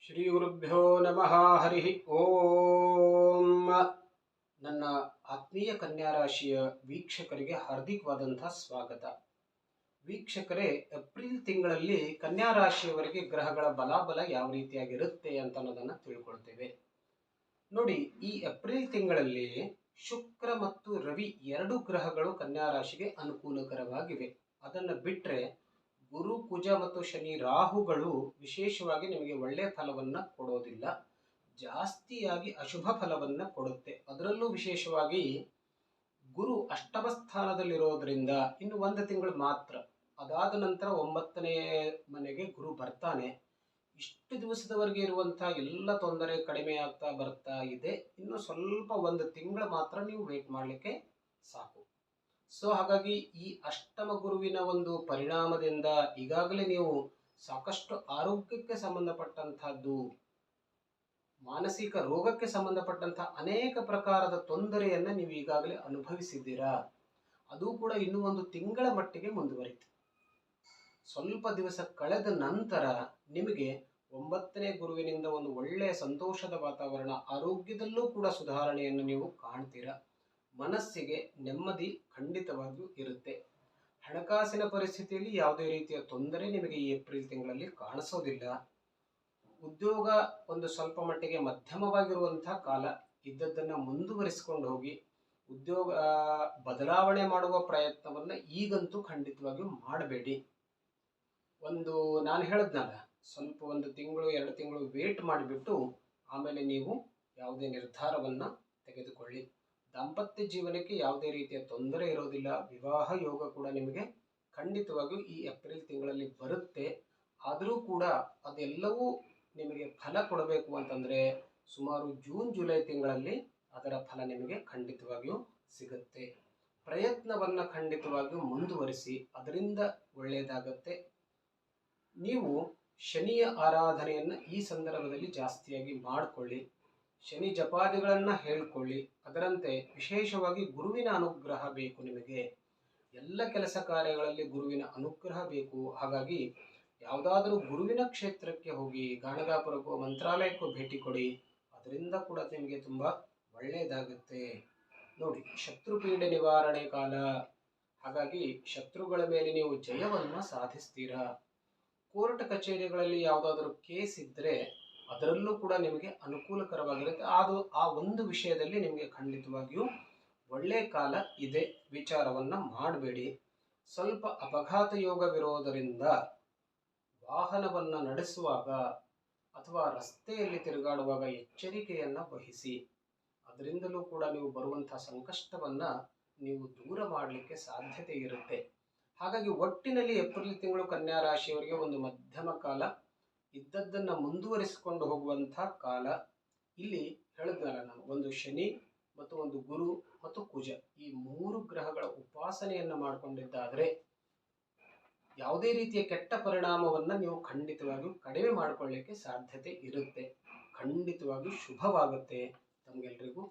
ಶ್ರೀ ಗುರುಭ್ಯೋ ನಮಃ. ಹರಿ ಓಂ. ನನ್ನ ಆತ್ಮೀಯ ಕನ್ಯಾ ರಾಶಿಯ ವೀಕ್ಷಕರಿಗೆ ಹಾರ್ದಿಕವಾದಂತಹ ಸ್ವಾಗತ. ವೀಕ್ಷಕರೇ, ಏಪ್ರಿಲ್ ತಿಂಗಳಲ್ಲಿ ಕನ್ಯಾ ರಾಶಿಯವರಿಗೆ ಗ್ರಹಗಳ ಬಲಾಬಲ ಯಾವ ರೀತಿಯಾಗಿರುತ್ತೆ ಅಂತ ಅನ್ನೋದನ್ನ ತಿಳ್ಕೊಳ್ತೇವೆ. ನೋಡಿ, ಈ ಏಪ್ರಿಲ್ ತಿಂಗಳಲ್ಲಿ ಶುಕ್ರ ಮತ್ತು ರವಿ ಎರಡು ಗ್ರಹಗಳು ಕನ್ಯಾ ರಾಶಿಗೆ ಅನುಕೂಲಕರವಾಗಿವೆ. ಅದನ್ನ ಬಿಟ್ರೆ ಗುರು, ಕುಜ ಮತ್ತು ಶನಿ, ರಾಹುಗಳು ವಿಶೇಷವಾಗಿ ನಿಮಗೆ ಒಳ್ಳೆಯ ಫಲವನ್ನ ಕೊಡೋದಿಲ್ಲ, ಜಾಸ್ತಿಯಾಗಿ ಅಶುಭ ಫಲವನ್ನ ಕೊಡುತ್ತೆ. ಅದರಲ್ಲೂ ವಿಶೇಷವಾಗಿ ಗುರು ಅಷ್ಟಮ ಸ್ಥಾನದಲ್ಲಿರೋದ್ರಿಂದ ಇನ್ನು ಒಂದು ತಿಂಗಳು ಮಾತ್ರ, ಅದಾದ ನಂತರ 9ನೇ ಮನೆಗೆ ಗುರು ಬರ್ತಾನೆ. ಇಷ್ಟು ದಿವಸದವರೆಗೆ ಇರುವಂತಹ ಎಲ್ಲ ತೊಂದರೆ ಕಡಿಮೆ ಆಗ್ತಾ ಬರ್ತಾ ಇದೆ. ಇನ್ನು ಸ್ವಲ್ಪ ಒಂದು ತಿಂಗಳು ಮಾತ್ರ ನೀವು ವೇಟ್ ಮಾಡಲಿಕ್ಕೆ ಸಾಕು. ಸೊ ಹಾಗಾಗಿ ಈ ಅಷ್ಟಮ ಗುರುವಿನ ಒಂದು ಪರಿಣಾಮದಿಂದ ಈಗಾಗಲೇ ನೀವು ಸಾಕಷ್ಟು ಆರೋಗ್ಯಕ್ಕೆ ಸಂಬಂಧಪಟ್ಟಂತಹದ್ದು, ಮಾನಸಿಕ ರೋಗಕ್ಕೆ ಸಂಬಂಧಪಟ್ಟಂತಹ ಅನೇಕ ಪ್ರಕಾರದ ತೊಂದರೆಯನ್ನ ನೀವು ಈಗಾಗಲೇ ಅನುಭವಿಸಿದ್ದೀರಾ. ಅದು ಕೂಡ ಇನ್ನೂ ಒಂದು ತಿಂಗಳ ಮಟ್ಟಿಗೆ ಮುಂದುವರಿತು. ಸ್ವಲ್ಪ ದಿವಸ ಕಳೆದ ನಂತರ ನಿಮಗೆ 9ನೇ ಗುರುವಿನಿಂದ ಒಂದು ಒಳ್ಳೆಯ ಸಂತೋಷದ ವಾತಾವರಣ, ಆರೋಗ್ಯದಲ್ಲೂ ಕೂಡ ಸುಧಾರಣೆಯನ್ನು ನೀವು ಕಾಣ್ತೀರಾ. ಮನಸ್ಸಿಗೆ ನೆಮ್ಮದಿ ಖಂಡಿತವಾಗಿಯೂ ಇರುತ್ತೆ. ಹಣಕಾಸಿನ ಪರಿಸ್ಥಿತಿಯಲ್ಲಿ ಯಾವುದೇ ರೀತಿಯ ತೊಂದರೆ ನಿಮಗೆ ಈ ಏಪ್ರಿಲ್ ತಿಂಗಳಲ್ಲಿ ಕಾಣಿಸೋದಿಲ್ಲ. ಉದ್ಯೋಗ ಒಂದು ಸ್ವಲ್ಪ ಮಟ್ಟಿಗೆ ಮಧ್ಯಮವಾಗಿರುವಂತಹ ಕಾಲ. ಇದ್ದದ್ದನ್ನು ಮುಂದುವರಿಸಿಕೊಂಡು ಹೋಗಿ ಉದ್ಯೋಗ ಬದಲಾವಣೆ ಮಾಡುವ ಪ್ರಯತ್ನವನ್ನ ಈಗಂತೂ ಖಂಡಿತವಾಗಿಯೂ ಮಾಡಬೇಡಿ. ನಾನು ಹೇಳಿದ್ನಲ್ಲ, ಸ್ವಲ್ಪ ಒಂದು ತಿಂಗಳು 2 ತಿಂಗಳು ವೇಟ್ ಮಾಡಿಬಿಟ್ಟು ಆಮೇಲೆ ನೀವು ಯಾವುದೇ ನಿರ್ಧಾರವನ್ನ ತೆಗೆದುಕೊಳ್ಳಿ. ದಾಂಪತ್ಯ ಜೀವನಕ್ಕೆ ಯಾವುದೇ ರೀತಿಯ ತೊಂದರೆ ಇರೋದಿಲ್ಲ. ವಿವಾಹ ಯೋಗ ಕೂಡ ನಿಮಗೆ ಖಂಡಿತವಾಗಿಯೂ ಈ ಏಪ್ರಿಲ್ ತಿಂಗಳಲ್ಲಿ ಬರುತ್ತೆ. ಆದರೂ ಕೂಡ ಅದೆಲ್ಲವೂ ನಿಮಗೆ ಫಲ ಕೊಡಬೇಕು ಅಂತಂದ್ರೆ ಸುಮಾರು ಜೂನ್ ಜುಲೈ ತಿಂಗಳಲ್ಲಿ ಅದರ ಫಲ ನಿಮಗೆ ಖಂಡಿತವಾಗಿಯೂ ಸಿಗುತ್ತೆ. ಪ್ರಯತ್ನವನ್ನ ಖಂಡಿತವಾಗಿಯೂ ಮುಂದುವರಿಸಿ, ಅದರಿಂದ ಒಳ್ಳೆಯದಾಗತ್ತೆ. ನೀವು ಶನಿಯ ಆರಾಧನೆಯನ್ನ ಈ ಸಂದರ್ಭದಲ್ಲಿ ಜಾಸ್ತಿಯಾಗಿ ಮಾಡಿಕೊಳ್ಳಿ. ಶನಿ ಜಪಾದಿಗಳನ್ನ ಹೇಳ್ಕೊಳ್ಳಿ. ಅದರಂತೆ ವಿಶೇಷವಾಗಿ ಗುರುವಿನ ಅನುಗ್ರಹ ಬೇಕು ನಿಮಗೆ. ಎಲ್ಲ ಕೆಲಸ ಕಾರ್ಯಗಳಲ್ಲಿ ಗುರುವಿನ ಅನುಗ್ರಹ ಬೇಕು. ಹಾಗಾಗಿ ಯಾವುದಾದರೂ ಗುರುವಿನ ಕ್ಷೇತ್ರಕ್ಕೆ ಹೋಗಿ, ಗಾಣಗಾಪುರಕ್ಕೋ ಮಂತ್ರಾಲಯಕ್ಕೂ ಭೇಟಿ ಕೊಡಿ. ಅದರಿಂದ ಕೂಡ ನಿಮಗೆ ತುಂಬಾ ಒಳ್ಳೆಯದಾಗುತ್ತೆ. ನೋಡಿ, ಶತ್ರುಪೀಡೆ ನಿವಾರಣೆ ಕಾಲ. ಹಾಗಾಗಿ ಶತ್ರುಗಳ ಮೇಲೆ ನೀವು ಜಯವನ್ನ ಸಾಧಿಸ್ತೀರಾ. ಕೋರ್ಟ್ ಕಚೇರಿಗಳಲ್ಲಿ ಯಾವುದಾದ್ರೂ ಕೇಸ್ ಇದ್ರೆ ಅದರಲ್ಲೂ ಕೂಡ ನಿಮಗೆ ಅನುಕೂಲಕರವಾಗಿರುತ್ತೆ. ಆ ಒಂದು ವಿಷಯದಲ್ಲಿ ನಿಮಗೆ ಖಂಡಿತವಾಗಿಯೂ ಒಳ್ಳೆಯ ಕಾಲ ಇದೆ. ವಿಚಾರವನ್ನ ಮಾಡಬೇಡಿ. ಸ್ವಲ್ಪ ಅಪಘಾತ ಯೋಗವಿರೋದರಿಂದ ವಾಹನವನ್ನ ನಡೆಸುವಾಗ ಅಥವಾ ರಸ್ತೆಯಲ್ಲಿ ತಿರುಗಾಡುವಾಗ ಎಚ್ಚರಿಕೆಯನ್ನ ವಹಿಸಿ. ಅದರಿಂದಲೂ ಕೂಡ ನೀವು ಬರುವಂತಹ ಸಂಕಷ್ಟವನ್ನ ನೀವು ದೂರ ಮಾಡಲಿಕ್ಕೆ ಸಾಧ್ಯತೆ ಇರುತ್ತೆ. ಹಾಗಾಗಿ ಒಟ್ಟಿನಲ್ಲಿ ಏಪ್ರಿಲ್ ತಿಂಗಳು ಕನ್ಯಾ ರಾಶಿಯವರಿಗೆ ಒಂದು ಮಧ್ಯಮ ಕಾಲ, ಇದ್ದದ್ದನ್ನ ಮುಂದುವರಿಸಿಕೊಂಡು ಹೋಗುವಂತಹ ಕಾಲ. ಇಲ್ಲಿ ಹೇಳಿದ್ನಲ್ಲ ನಾನು, ಒಂದು ಶನಿ ಮತ್ತು ಒಂದು ಗುರು ಮತ್ತು ಕುಜ, ಈ 3 ಗ್ರಹಗಳ ಉಪಾಸನೆಯನ್ನ ಮಾಡಿಕೊಂಡಿದ್ದಾದ್ರೆ ಯಾವುದೇ ರೀತಿಯ ಕೆಟ್ಟ ಪರಿಣಾಮವನ್ನ ನೀವು ಖಂಡಿತವಾಗಿಯೂ ಕಡಿಮೆ ಮಾಡಿಕೊಳ್ಳಿಕ್ಕೆ ಸಾಧ್ಯತೆ ಇರುತ್ತೆ. ಖಂಡಿತವಾಗಿಯೂ ಶುಭವಾಗುತ್ತೆ. ತಮಗೆಲ್ಲರಿಗೂ